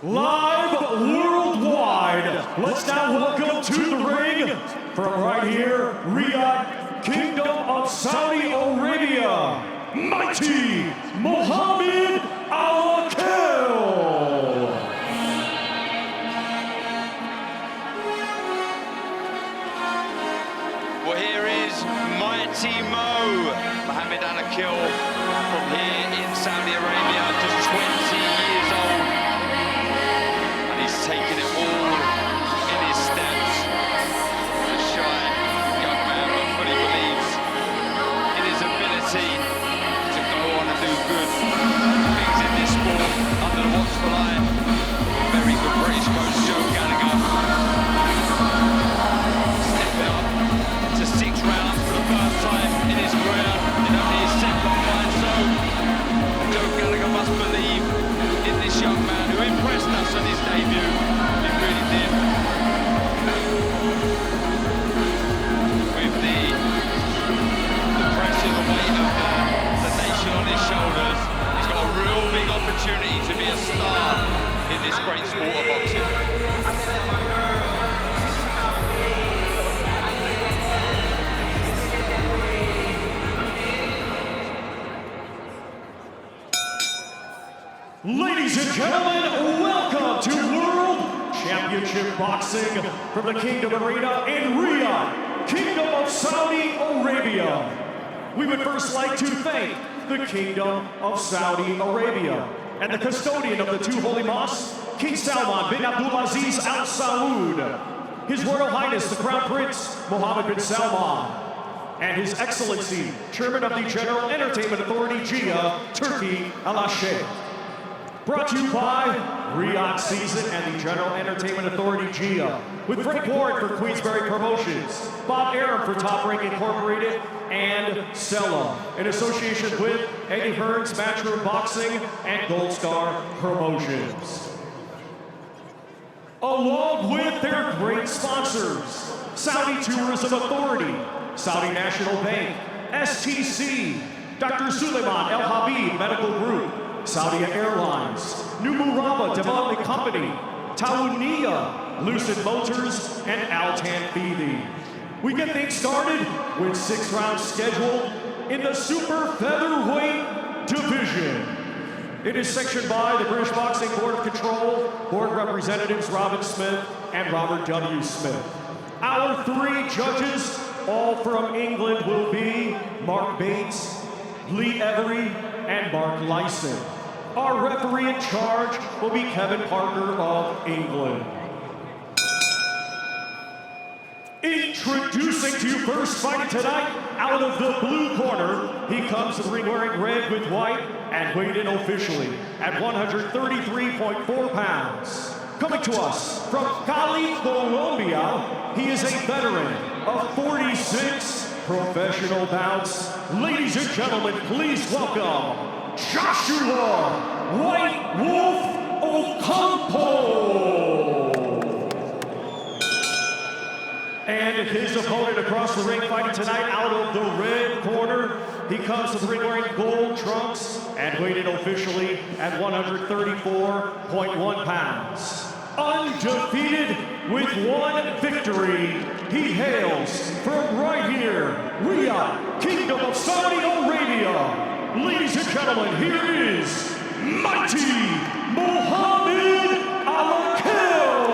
Live worldwide, let's now welcome to the ring, from right here, Riyadh, Kingdom of Saudi Arabia, mighty Mohammad ALAKEL. Well, here is mighty Mohammad ALAKEL from here in Saudi Arabia, just 20 years old. And he's taken it all in his steps. The shy young man that fully believes in his ability to go on and do good things in this sport under the watchful eye of a very good British coach, Joe Gallagher. Stepping up to 6 rounds for the first time in his career, in only his second fight. So Joe Gallagher must believe in this young man who impressed us on his debut. He really did. With the pressure, the weight of the nation on his shoulders, he's got a real big opportunity to be a star in this great sport of boxing. Ladies and gentlemen, welcome to World Championship Boxing from the Kingdom Arena in Riyadh, Kingdom of Saudi Arabia. We would first like to thank the Kingdom of Saudi Arabia and the custodian of the two holy mosques, King Salman bin Abdulaziz Al Saud, His Royal Highness the Crown Prince Mohammed bin Salman, and His Excellency, Chairman of the General Entertainment Authority, GIA, Turkey, ALAKEL. Brought to you by Riyadh Season and the General Entertainment Authority, GIA, with Frank Warren for Queensberry Promotions, Bob Aram for Top Ring Incorporated, and Stella, in association with Eddie Hearn's Matchroom Boxing and Gold Star Promotions. Along with their great sponsors, Saudi Tourism Authority, Saudi National Bank, STC, Dr. Suleiman El Habib Medical Group, Saudi Airlines, Numuraba Development Company, Tawuniya, Lucid Motors, and Altan Feedy. We get things started with 6 rounds scheduled in the super featherweight division. It is sanctioned by the British Boxing Board of Control, Board Representatives Robin Smith and Robert W. Smith. Our 3 judges, all from England, will be Mark Bates, Lee Every, and Mark Lyson. Our referee in charge will be Kevin Parker of England. Introducing to you first, fighting tonight, out of the blue corner, he comes to the ring wearing red with white and weighed in officially at 133.4 pounds. Coming to us from Cali, Colombia, he is a veteran of 46 professional bouts. Ladies and gentlemen, please welcome Joshua White Wolf Ocampo. And his opponent across the ring fighting tonight out of the red corner. He comes to the ring wearing gold trunks and weighed in officially at 134.1 pounds. Undefeated with 1 victory. He hails from right here, Riyadh, Kingdom of Saudi Arabia. Ladies and gentlemen, here is mighty Mohammad ALAKEL.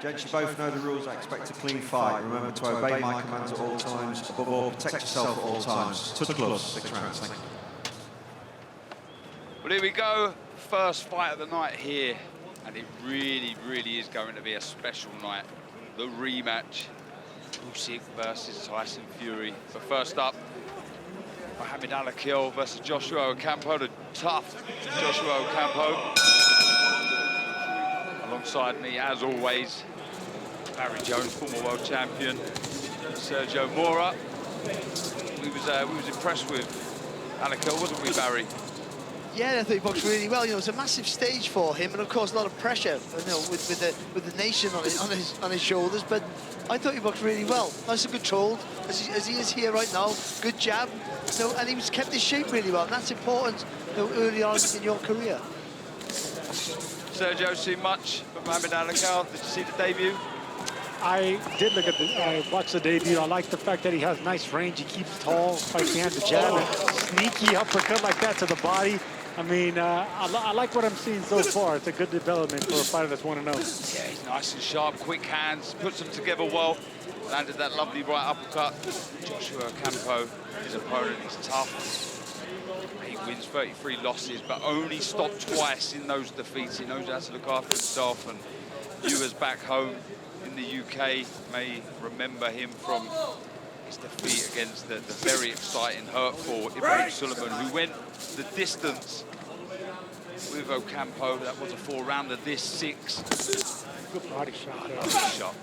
Gents, you both know the rules. I expect a clean fight. Remember to obey my commands at all times. Above all, protect yourself at all times. To the gloves, 6 rounds. Thank you. Well, here we go. First fight of the night here. And it really, really is going to be a special night. The rematch. Usyk versus Tyson Fury. But first up, Mohammad ALAKEL versus Joshua Ocampo, the tough Joshua Ocampo. Alongside me, as always, Barry Jones, former world champion, Sergio Mora. We was impressed with ALAKEL, wasn't we, Barry? Yeah, I thought he boxed really well. You know, it's a massive stage for him, and of course a lot of pressure, you know, with the nation on his shoulders. But I thought he boxed really well. Nice and controlled, as he is here right now. Good jab, And he was kept his shape really well, and that's important, early on in your career. Sergio, see much of Mohammad ALAKEL? Did you see the debut? I did look at I watched the debut. I like the fact that he has nice range. He keeps tall, fights behind the jab, and sneaky uppercut like that to the body. I mean, I like what I'm seeing so far. It's a good development for a fighter that's 1-0. Yeah, he's nice and sharp, quick hands, puts them together well. Landed that lovely right uppercut. Joshua Ocampo, his opponent, is tough. 8 wins, 33 losses, but only stopped twice in those defeats. He knows how to look after himself, and viewers back home in the UK may remember him from his defeat against the very exciting, hurtful Ibrahim Suleiman, who went the distance with Ocampo. That was a 4-rounder, this 6. Good body shot. Good shot.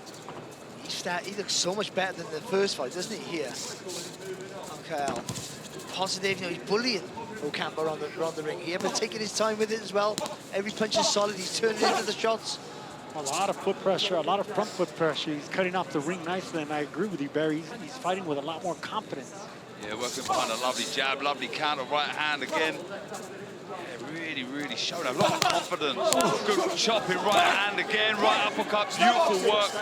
He looks so much better than the first fight, doesn't he, here? Okay. Positive, he's bullying Ocampo around the ring here, but taking his time with it as well. Every punch is solid, he's turning into the shots. A lot of foot pressure, a lot of front foot pressure. He's cutting off the ring nicely, and I agree with you, Barry. He's fighting with a lot more confidence. Yeah, working behind a lovely jab, lovely counter, right hand again. Yeah, really showed a lot of confidence. Good chopping, right hand again, right uppercut, beautiful work.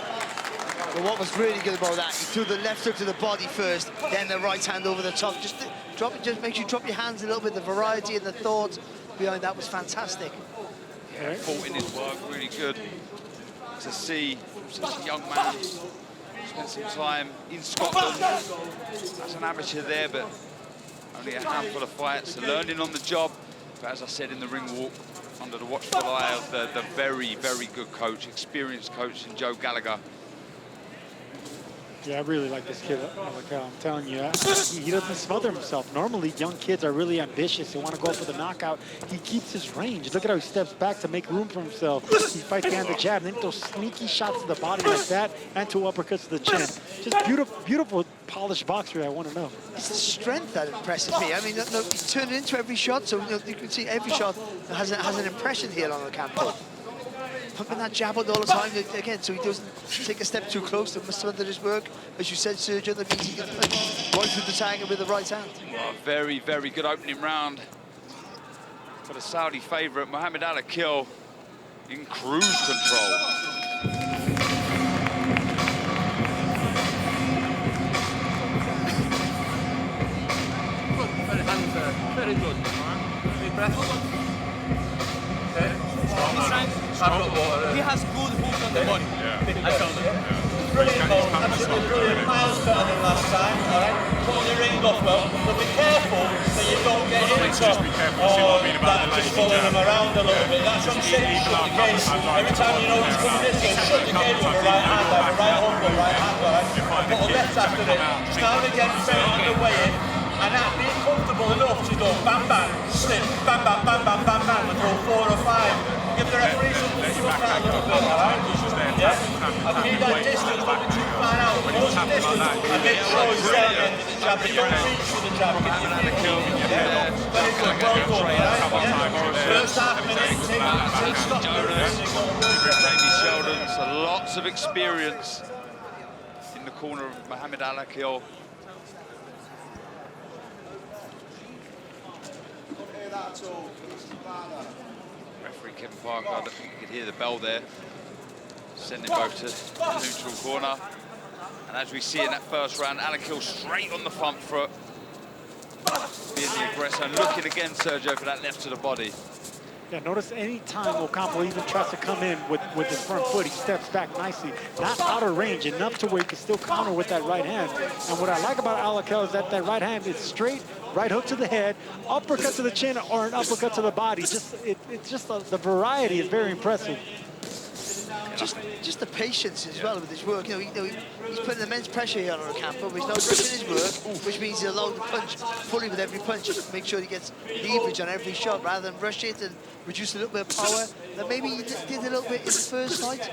But what was really good about that, he threw the left hook to the body first, then the right hand over the top. Just makes you drop your hands a little bit. The variety and the thought behind that was fantastic. Yeah, fought in his work, really good to see such a young man. Spent some time in Scotland as an amateur there, but only a handful of fights, learning on the job. But as I said in the ring walk, under the watchful eye of the very good coach, experienced coach in Joe Gallagher. Yeah, I really like this kid. I'm telling you, he doesn't smother himself. Normally, young kids are really ambitious. They want to go for the knockout. He keeps his range. Look at how he steps back to make room for himself. He fights behind the jab, and then those sneaky shots to the body like that, and 2 uppercuts to the chin. Just beautiful, polished boxer. I want to know. It's the strength that impresses me. I mean, he's turning into every shot, so you can see every shot has an impression here on Ocampo. Pumping that jab out all the time again, so he doesn't take a step too close to smother his work. As you said, Sergio, that means he can punch right through the tiger with the right hand. Well, very good opening round for the Saudi favourite, Mohammad ALAKEL, in cruise control. Very good. Deep breath. He has good hook on the body. I told him. Brilliant, Mo. Absolutely brilliant. Miles better than last time. All right. Pulling your ring off well, but be careful that you don't get into that. Just following him around a little bit. That's what I'm saying. Shut the cage. Every time you know he's coming this way, shut the cage with a right hand, like a right hook or right hand, all right. Put a left after it. Just now and again, straight on the way in. And that being comfortable enough to go bam bam, slip, bam bam, bam bam, bam bam, and throw 4 or 5. Give the referee something to look at a little bit, alright? Yeah? And keep that distance, don't be too far out. Close the distance, and make sure he's there at the end of the jab. But don't reach for the jab. Very good, well done, alright? First half minute, take stock of it. Jamie Sheldon, so lots of experience in the corner of Mohammad ALAKEL. Referee Kevin Parker, I don't think you could hear the bell there. Sending both to the neutral corner. And as we see in that first round, ALAKEL straight on the front foot. Being the aggressor and looking again, Sergio, for that left to the body. Yeah, notice any time Ocampo even tries to come in with his front foot, he steps back nicely. Not out of range, enough to where he can still counter with that right hand. And what I like about ALAKEL is that right hand is straight, right hook to the head, uppercut to the chin, or an uppercut to the body. It's just the variety is very impressive. Just the patience as well with his work. You know, he's putting immense pressure here on Ocampo, but he's not rushing his work, which means he's allowed to punch fully with every punch, just to make sure he gets leverage on every shot, rather than rush it and reduce a little bit of power that maybe he did a little bit in the first fight.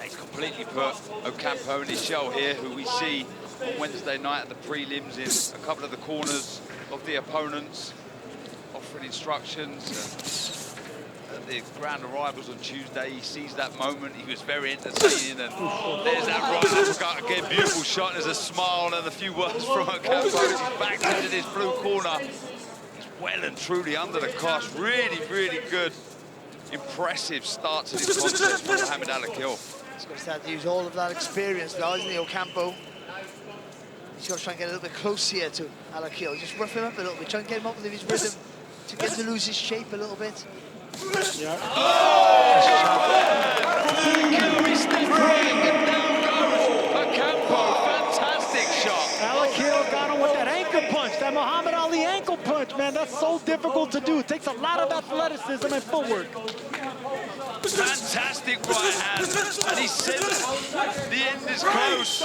He's completely put Ocampo in his shell here, who we see on Wednesday night at the prelims in a couple of the corners of the opponents, offering instructions. at the grand arrivals on Tuesday. He sees that moment. He was very entertaining, and there's that right uppercut again. Beautiful shot. There's a smile and a few words from Ocampo. He's back into this blue corner. He's well and truly under the cosh. Really, really good, impressive start to this contest for Mohammad ALAKEL. He's got to start to use all of that experience now, isn't he, Ocampo? He's got to try and get a little bit close here to ALAKEL. Just rough him up a little bit, try and get him up with his rhythm to get to lose his shape a little bit. Yeah. Ocampo, fantastic shot. ALAKEL got him with that ankle punch, that Muhammad Ali ankle punch, man. That's so difficult to do. It takes a lot of athleticism and footwork. Fantastic right hand, and he said the end is close.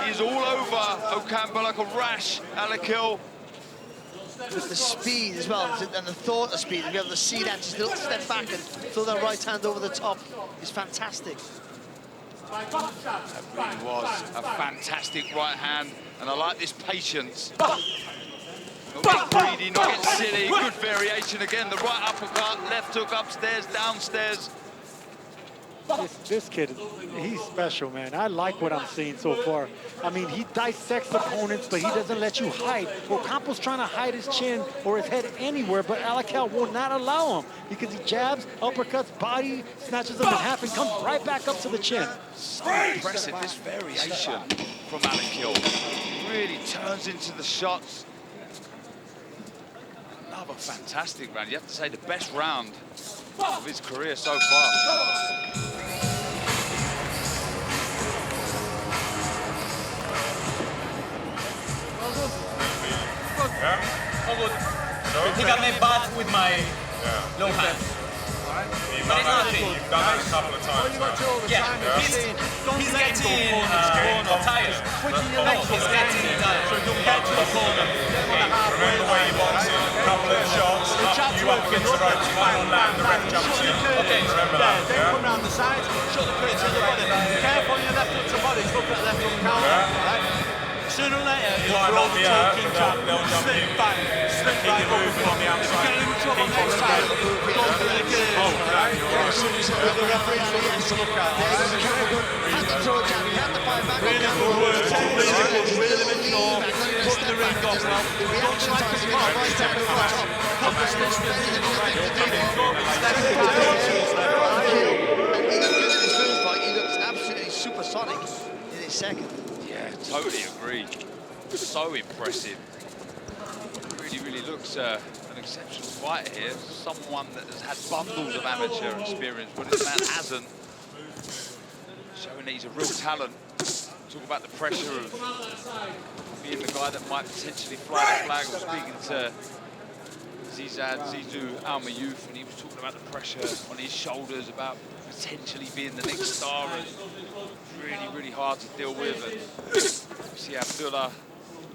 He's all over Ocampo like a rash. ALAKEL. The speed as well, and the thought of speed, to be able to see that, just a little step back and throw that right hand over the top is fantastic. That really was a fantastic right hand, and I like this patience. Not get greedy, not get silly. Good variation again. The right uppercut, left hook upstairs, downstairs. This kid, he's special, man. I like what I'm seeing so far. I mean, he dissects opponents, but he doesn't let you hide. Ocampo's trying to hide his chin or his head anywhere, but ALAKEL will not allow him because he jabs, uppercuts, body, snatches him in half, and comes right back up to the chin. So impressive, this variation from ALAKEL. Really turns into the shots. Another fantastic round. You have to say the best round of his career so far. Yeah. Oh, good. I think I made bad with my low hand. You've done that a couple of times. Yeah. He's getting tired. Switching your legs. He's getting tired. So don't get to the corner. Remember where you box it, a couple of shots, you up against the ropes, you might not land, the ref jumps in. Okay, Remember that, then come round the sides, shut the crates on the body. Careful on your left hook to body, look at the left hook counter. Sooner or later, you'll throw the choking jab, slip back, slip right over from the outside. If you get in trouble next time, go for the gears. Oh, right. The referee's looking to look at. Had to throw a jab, he had to fire back. Really good work, really mature, put the ring off well. The reaction time is going to right down over the top. There's very little thing to do there. And he looked good in his first fight, he looks absolutely supersonic in his second. Yeah, totally agree. So impressive. Really, really looks an exceptional fighter here. Someone that has had bundles of amateur experience, but this man hasn't. Showing that he's a real talent. Talk about the pressure of being the guy that might potentially fly the flag. I was speaking to Zizou Al-Mayouf, and he was talking about the pressure on his shoulders, about potentially being the next star, and really, really hard to deal with. And see Abdullah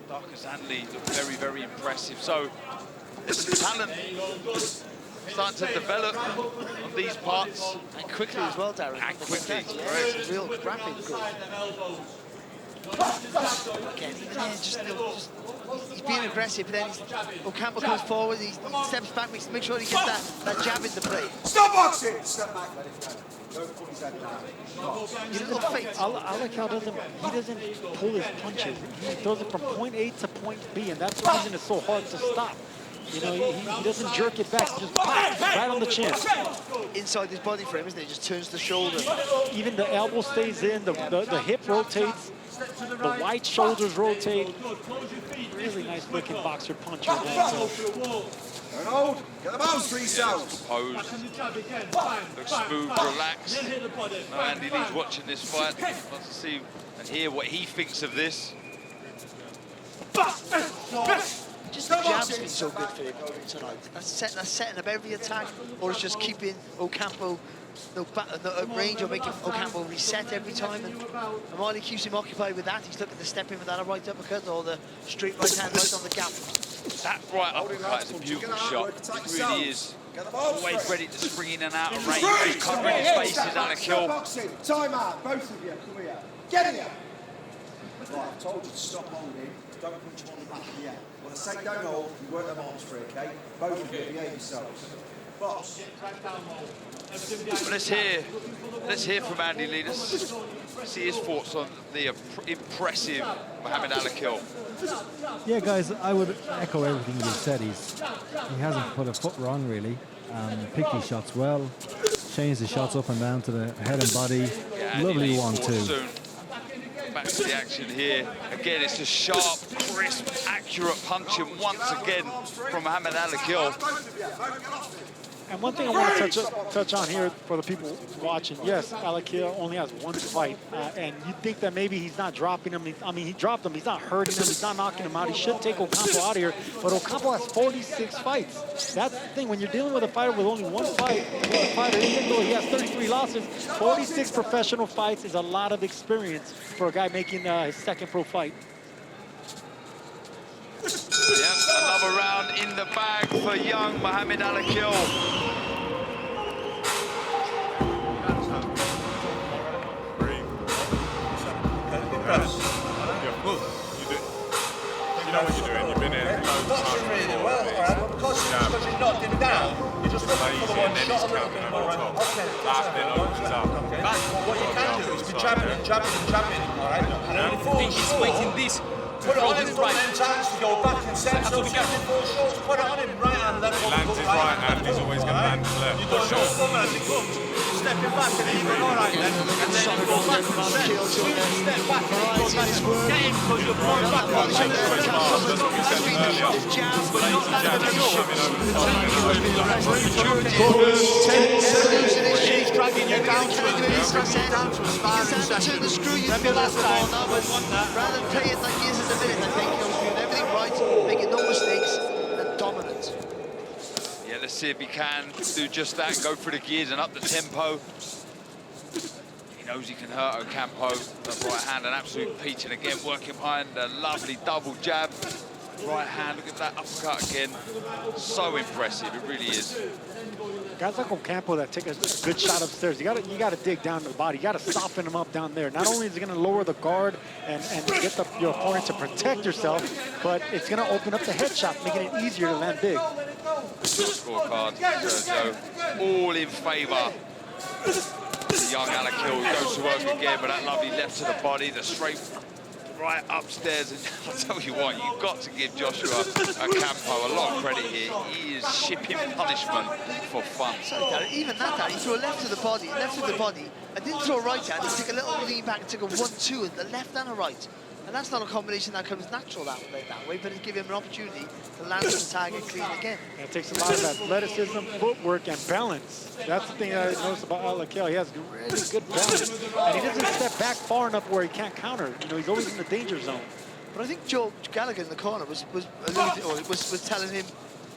Darkazanli look very, very impressive. So there's some talent starting to develop on these parts. And quickly as well, Darren. And quickly, yeah, it's real rapid growth. Again, even there, just he's being aggressive, but then Ocampo comes forward, he steps back, makes sure he gets that jab into play. Stop boxing! Step back, let it go. Don't put his head down. You little feint. ALAKEL doesn't pull his punches. He throws it from point A to point B, and that's the reason it's so hard to stop. You know, he doesn't jerk it back, just pop, right on the chin. Inside his body frame, isn't it? He just turns the shoulder. Even the elbow stays in, the hip rotates, the wide shoulders rotate. Really nice looking boxer puncher. Hold. Get them out, 3 cells. Composed, looks smooth, relaxed. No, Andy Lee's watching this fight. Wants to see and hear what he thinks of this. Just the jab's been so good for him tonight. That's setting up every attack, or it's just keeping Ocampo no range, or making Ocampo reset every time. And Amali keeps him occupied with that. He's looking to step in with that right uppercut or the straight right hand right on the gap. That right uppercut is a beautiful shot. It really is. Always ready to spring in and out of range. He's covering his face, is ALAKEL. Time out, both of you. Come here. Get in here. Right, I've told you to stop holding. Don't punch him on the back of the head. When I say don't hold, you work them arms free, okay? Both of you, behave yourselves. Let's hear from Andy Lee. Let's see his thoughts on the impressive Mohammad ALAKEL. Yeah, guys, I would echo everything you've said. He hasn't put a foot wrong, really. Picked his shots well, changed the shots up and down to the head and body. Yeah, lovely one, too. Soon. Back to the action here. Again, it's a sharp, crisp, accurate punching once again from Mohammad ALAKEL. And one thing I want to touch on here for the people watching, yes, ALAKEL only has one fight, and you think that maybe he's not dropping him. I mean, he dropped him. He's not hurting him. He's not knocking him out. He should take Ocampo out of here, but Ocampo has 46 fights. That's the thing. When you're dealing with a fighter with only one fight, even though he has 33 losses, 46 professional fights is a lot of experience for a guy making his second pro fight. Yep, another round in the bag for young Mohammad ALAKEL. You know what you're doing, you've been in loads of times really well, alright, because he's knocked him down, you just look for the one shot a little bit more. That then opens up. What you can do is be jabbing and jabbing and jabbing, alright? And then I think he's waiting this. put it on him from them times to go back and send some four shots, put it on him right hand, left He lands his right hand, he's always going to land his left. You don't know someone as he comes, stepping back and he goes, all right then, and then you go back and send, step back and he goes back, get him because you're blowing back on the That's what we said earlier. He's dragging you down to a sparring session. Remember last time? Rather than play it like he is at the minute, I think he'll do everything right, making no mistakes, and dominant. Yeah, let's see if he can do just that, go for the gears and up the tempo. He knows he can hurt Ocampo. That right hand, an absolute peach, and again working behind a lovely double jab. Right hand, look at that uppercut again. So impressive, it really is. Guys like Ocampo that take a good shot upstairs, you gotta dig down to the body. You gotta soften him up down there. Not only is it gonna lower the guard and get your opponent to protect yourself, but it's gonna open up the headshot, making it easier to land big. Scorecard, Sergio, all in favour. The young ALAKEL goes to work again with that lovely left to the body, the straight right upstairs, and I'll tell you what, you've got to give Joshua Ocampo a lot of credit here. He is shipping punishment for fun. Sorry, Darren, even that, Darren, he threw a left to the body, and didn't throw a right hand, he took a little lean back and took a 1-2 with the left and a right. And that's not a combination that comes natural that way, but it gives him an opportunity to land the target clean again. And it takes a lot of athleticism, footwork, and balance. That's the thing that I noticed about ALAKEL. He has really good balance, and he doesn't step back far enough where he can't counter. You know, he's always in the danger zone. But I think Joe Gallagher in the corner was telling him,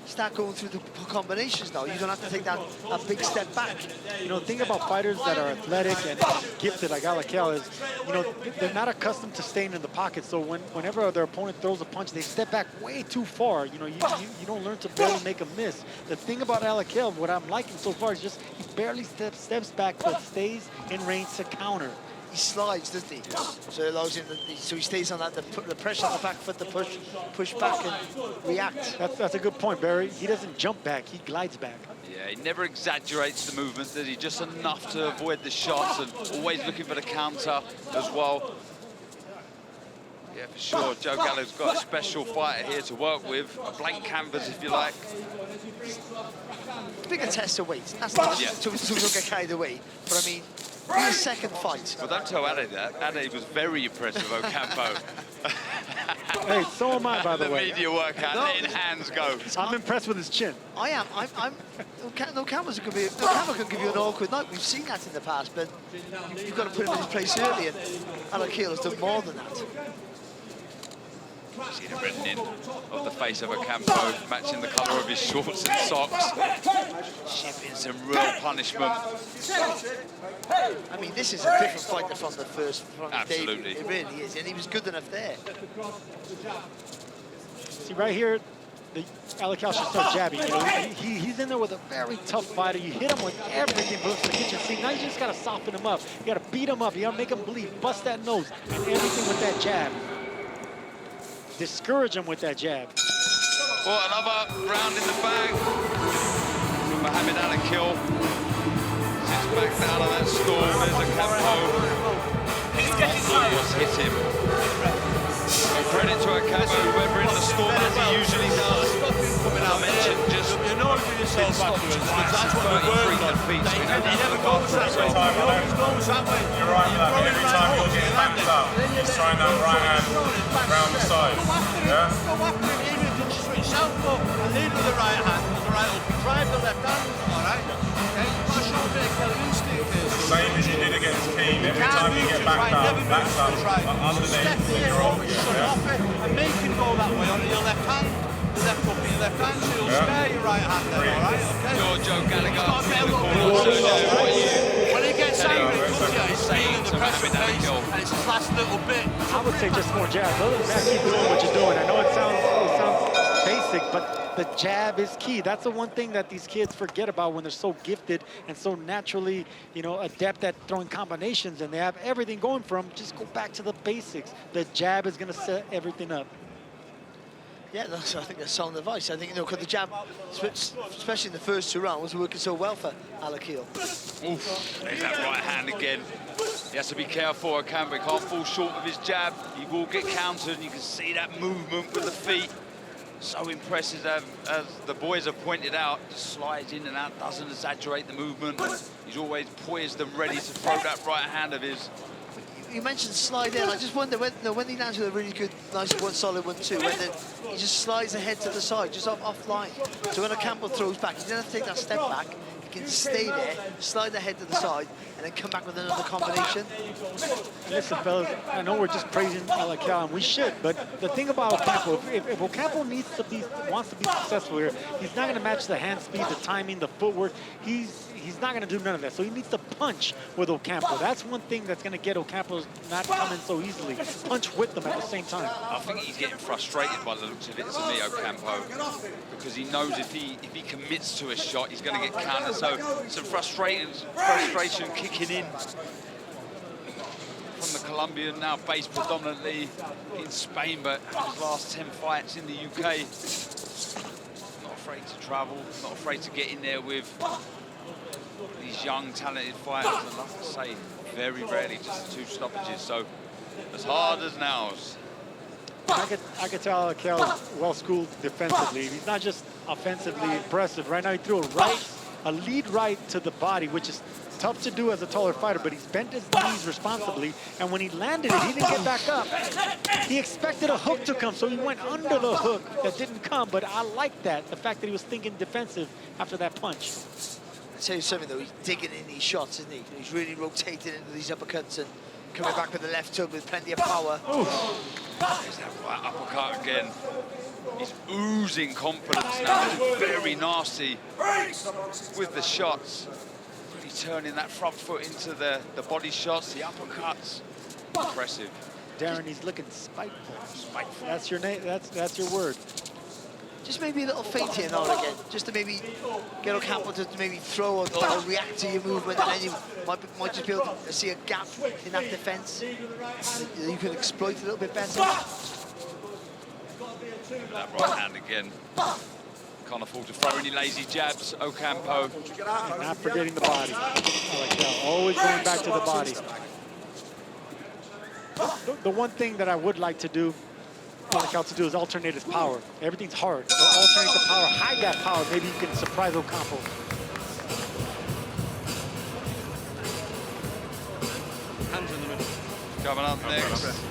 start going through the combinations now. You don't have to take that big step back. You know, the thing about fighters that are athletic and gifted like ALAKEL is, you know, they're not accustomed to staying in the pocket. So whenever their opponent throws a punch, they step back way too far. You know, you don't learn to barely make a miss. The thing about ALAKEL, what I'm liking so far is just he barely steps back, but stays in range to counter. He slides, doesn't he? So it allows him so he stays on that, the pressure on the back foot to push back and react. That's a good point, Barry. He doesn't jump back, he glides back. Yeah, he never exaggerates the movements, does he? Just enough to avoid the shots and always looking for the counter as well. Yeah, for sure. Joe Gallagher's got a special fighter here to work with, a blank canvas, if you like. Bigger test of weight. That's not so we don't get carried away. But I mean, his second fight. Well, don't tell Ade that. Ade was very impressed with Ocampo. Hey, so am I, by the way. The media workout, letting hands go. I'm impressed with his chin. I am. Ocampo can give you an awkward night. We've seen that in the past, but you've got to put him in his place early, and ALAKEL has done more than that. See the reddening of the face of Ocampo, matching the colour of his shorts and socks. Shipping some real punishment. I mean, this is a different fighter from the first Absolutely. debut. It really is, and he was good enough there. See, right here, the ALAKEL should start jabbing. You know, he's in there with a very tough fighter. You hit him with everything but the kitchen sink. Now you just got to soften him up. You got to beat him up. You got to make him bleed. Bust that nose and everything with that jab. Discourage him with that jab. Well, another round in the bag. Mohammad ALAKEL sits back down on that storm. There's Ocampo. What's hit him. And credit to Ocampo, weathering the storm as he usually does. I mentioned just you know for yourself afterwards, because that's what we're working on. Feet, so He never goes that way. He always goes that way. You're right, every time you're getting backed up, he's trying that right hand round the side. Yeah? Go after him, even if you switch southpaw and lead with the right hand, with the right hook, drive the left hand, all right? Okay, you've got to show a bit of killer instinct here. Same as you did against Keane, every time you get backed up, underneath with your own. And make him go that way on your left hand. The left hook with your left hand, so you'll spare your right hand there, all right? Okay? Joe Gallagher. When he gets angry, he comes here, he's feeling the pressure base, and it's his last little bit. I would say just more jab. Other than that, keep doing what you're doing. I know it sounds basic, but the jab is key. That's the one thing that these kids forget about when they're so gifted and so naturally, you know, adept at throwing combinations, and they have everything going for them. Just go back to the basics. The jab is going to set everything up. Yeah, I think that's sound advice. I think, you know, because the jab, especially in the first 2 rounds, was working so well for ALAKEL. Oof, there's that right hand again. He has to be careful, Ocampo. He can't fall short of his jab. He will get countered, and you can see that movement with the feet. So impressive, as the boys have pointed out, just slides in and out, doesn't exaggerate the movement. He's always poised and ready to throw that right hand of his. You mentioned slide in. I just wonder when he lands with a really good, nice solid 1-2, when he just slides ahead to the side, just offline. So when Ocampo throws back, he doesn't have to take that step back. He can stay there, slide ahead to the side, and then come back with another combination. Listen, fellas, I know we're just praising ALAKEL, and we should, but the thing about Ocampo, if Ocampo wants to be successful here, he's not going to match the hand speed, the timing, the footwork. He's not going to do none of that. So he needs to punch with Ocampo. That's one thing that's going to get Ocampo not coming so easily. Punch with them at the same time. I think he's getting frustrated by the looks of it to me, Ocampo, because he knows if he commits to a shot, he's going to get countered. So some frustration kicking in from the Colombian, now based predominantly in Spain, but his last 10 fights in the UK. Not afraid to travel, not afraid to get in there with these young, talented fighters, and like I say, very rarely just 2 stoppages, so as hard as nails. I could tell ALAKEL well-schooled defensively. He's not just offensively impressive. Right now he threw a lead right to the body, which is tough to do as a taller fighter, but he's bent his knees responsibly, and when he landed it, he didn't get back up. He expected a hook to come, so he went under the hook that didn't come, but I like that, the fact that he was thinking defensive after that punch. I'll tell you something though, he's digging in these shots, isn't he? He's really rotating into these uppercuts and coming back with the left hook with plenty of power. There's that right uppercut again. He's oozing confidence now. He's very nasty with the shots. Really turning that front foot into the body shots, the uppercuts. Impressive. Darren, he's looking spiteful. Spiteful. That's your name. That's your word. Just maybe a little feint here now and again, just to maybe get Ocampo to maybe throw or react to your movement, and then you might just be able to see a gap in that defense that you can exploit a little bit better. That right hand again. Can't afford to throw any lazy jabs, Ocampo. Not forgetting the body. ALAKEL, always going back to the body. The one thing that I would like to do, ALAKEL to do, is alternate his power. Everything's hard, so alternate the power, hide that power. Maybe you can surprise Ocampo. Hands in the middle. Coming up next,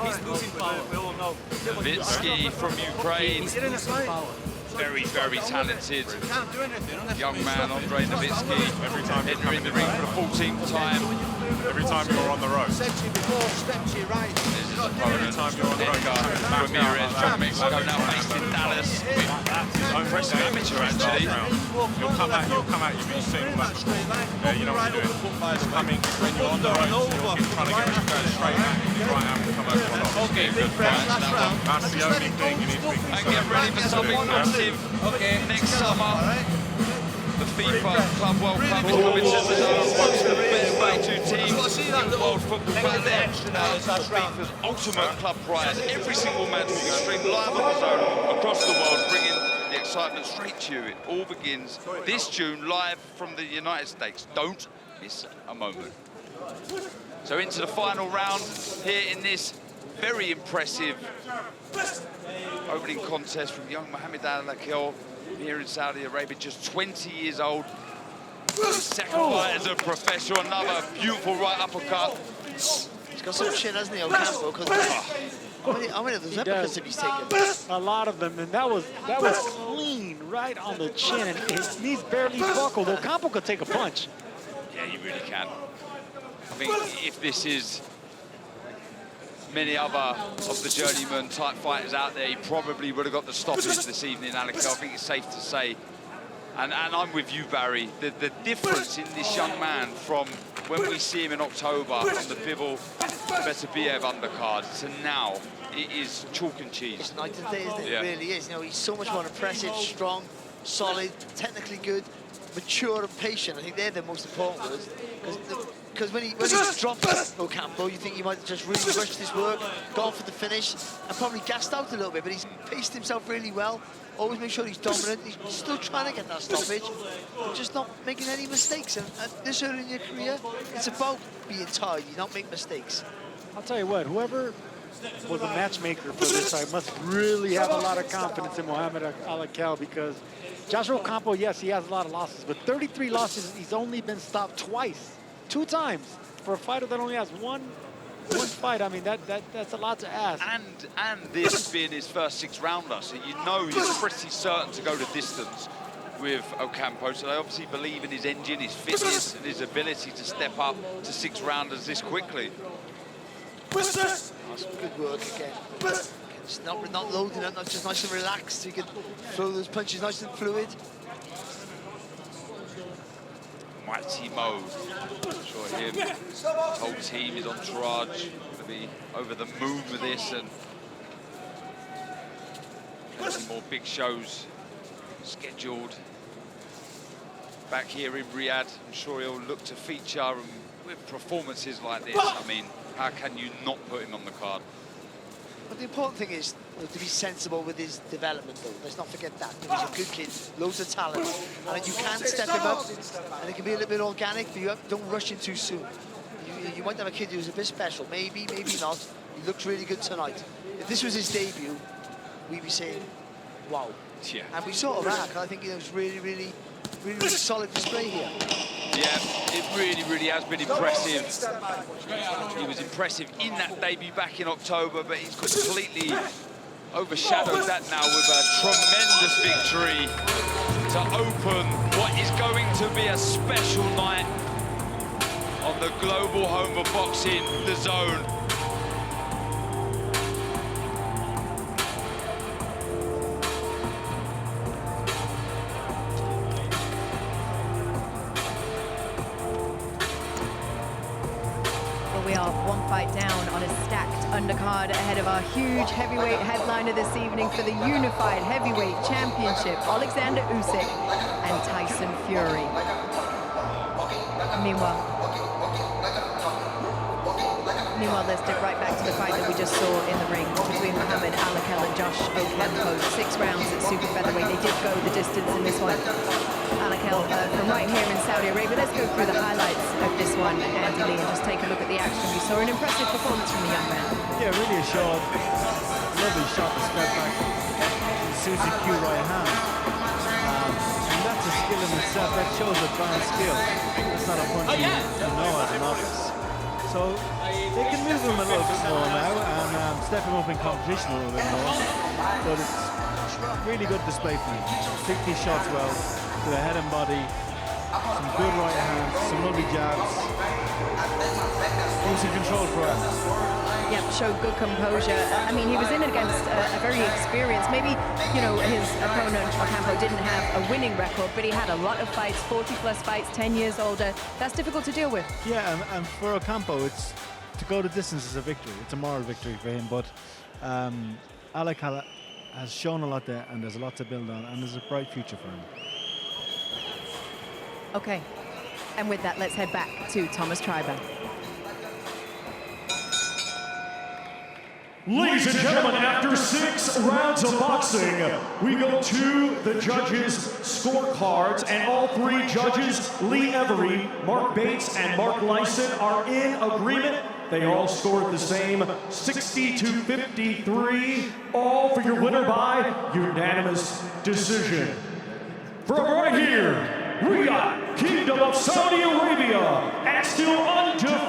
He's losing power. We all know. Levitsky from Ukraine. He's losing power. Very, very talented Can't do anything. young man, Andre Levitsky. Every time you Entering the ring for the 14th time. Every time you're on the road. Step to your before, step to your right. There's his opponent, Edgar Ramirez from Mexico, now based in Dallas. Impressive amateur, actually. You'll come out, you'll be seeing that. Yeah, you know what you're doing. It's coming when you're on the road. You're trying to get you going straight back. Your right hand will come over the top. Okay, good fight. That's the only thing you need to be And concerned get ready for something massive next summer. The FIFA Club World Cup is coming to the once the best 32 teams in world football back there. FIFA's ultimate club prize. Every single match will be streamed live on the zone across the world, bringing the excitement straight to you. It all begins this June, live from the United States. Don't miss a moment. So into the final round here in this very impressive opening contest from young Mohammad ALAKEL here in Saudi Arabia, just 20 years old. His second fight as a professional, another beautiful right uppercut. He's got some chin, hasn't he, Ocampo? How many of those uppercuts have he taken? A lot of them, and that was clean right on the chin, and his knees barely buckled. Ocampo could take a punch. Yeah, you really can. I think if this is many other of the journeyman type fighters out there, he probably would have got the stoppage this evening, ALAKEL. I think it's safe to say. And I'm with you, Barry. The difference in this young man from when we see him in October on the Bivol Beterbiev undercard to now, it is chalk and cheese. It's night and day, isn't it? Yeah. It really is. You know, he's so much more impressive, strong, solid, technically good, mature and patient. I think they're the most important words. Because when he dropped Ocampo, you think he might have just really rushed his work, gone for the finish, and probably gassed out a little bit, but he's paced himself really well. Always make sure he's dominant. He's still trying to get that stoppage, but just not making any mistakes. And at this early in your career, it's about being tidy, not make mistakes. I'll tell you what, whoever was a matchmaker for this fight must really have a lot of confidence in Mohammad ALAKEL, because Joshua Ocampo, yes, he has a lot of losses, but 33 losses, he's only been stopped twice, 2 times. For a fighter that only has one fight, I mean, that's a lot to ask. And this being his first 6-rounder, so you know he's pretty certain to go the distance with Ocampo. So they obviously believe in his engine, his fitness, and his ability to step up to 6-rounders this quickly. That's good work again. It's not loading up, not just nice and relaxed. So you can throw those punches nice and fluid. Mighty Mo, I'm sure him, his whole team, his entourage, going to be over the moon with this, and some more big shows scheduled back here in Riyadh. I'm sure he'll look to feature, and with performances like this, I mean, how can you not put him on the card? But the important thing is to be sensible with his development, though. Let's not forget that. He's a good kid, loads of talent, and you can step him up, and it can be a little bit organic, but you don't rush him too soon. You might have a kid who's a bit special, maybe not. He looks really good tonight. If this was his debut, we'd be saying, wow. Yeah. And we sort of are. I think it was really solid display here. Yeah, it really has been impressive. He was impressive in that debut back in October, but he's completely overshadowed that now with a tremendous victory to open what is going to be a special night on the global home of boxing, The Zone. We are one fight down on a stacked undercard ahead of our huge heavyweight headliner this evening for the Unified Heavyweight Championship, Alexander Usyk and Tyson Fury. Meanwhile, let's dip right back to the fight that we just saw in the ring between Mohammad ALAKEL and Josh Ocampo. 6 rounds at super featherweight. They did go the distance in this one. ALAKEL from right here in Saudi Arabia. Let's go through the highlights of this one, Andy Lee, and just take a look at the action. We saw an impressive performance from the young man. Yeah, really a shot. Lovely shot to step back. Susie Q right hand. And that's a skill in itself. That shows advanced skill. It's not a punch you know as a novice. So they can move him a little bit more now and step him up in competition a little bit more. But it's really good display from him. Pick these shots well to the head and body. Some good right hands, some lovely jabs. Losing control for him. Yep, showed good composure. I mean, he was in against a very experienced, maybe, you know, his opponent, Ocampo, didn't have a winning record, but he had a lot of fights, 40-plus fights, 10 years older. That's difficult to deal with. Yeah, and for Ocampo, it's to go the distance is a victory. It's a moral victory for him, but ALAKEL has shown a lot there, and there's a lot to build on, and there's a bright future for him. Okay, and with that, let's head back to Thomas Treiber. Ladies and gentlemen, after 6 rounds of boxing, we go to the judges' scorecards, and all 3 judges, Lee Every, Mark Bates, and Mark Lyson, are in agreement. They all scored the same, 60-53, all for your winner by unanimous decision. From right here, Riyadh, Kingdom of Saudi Arabia, and still undefeated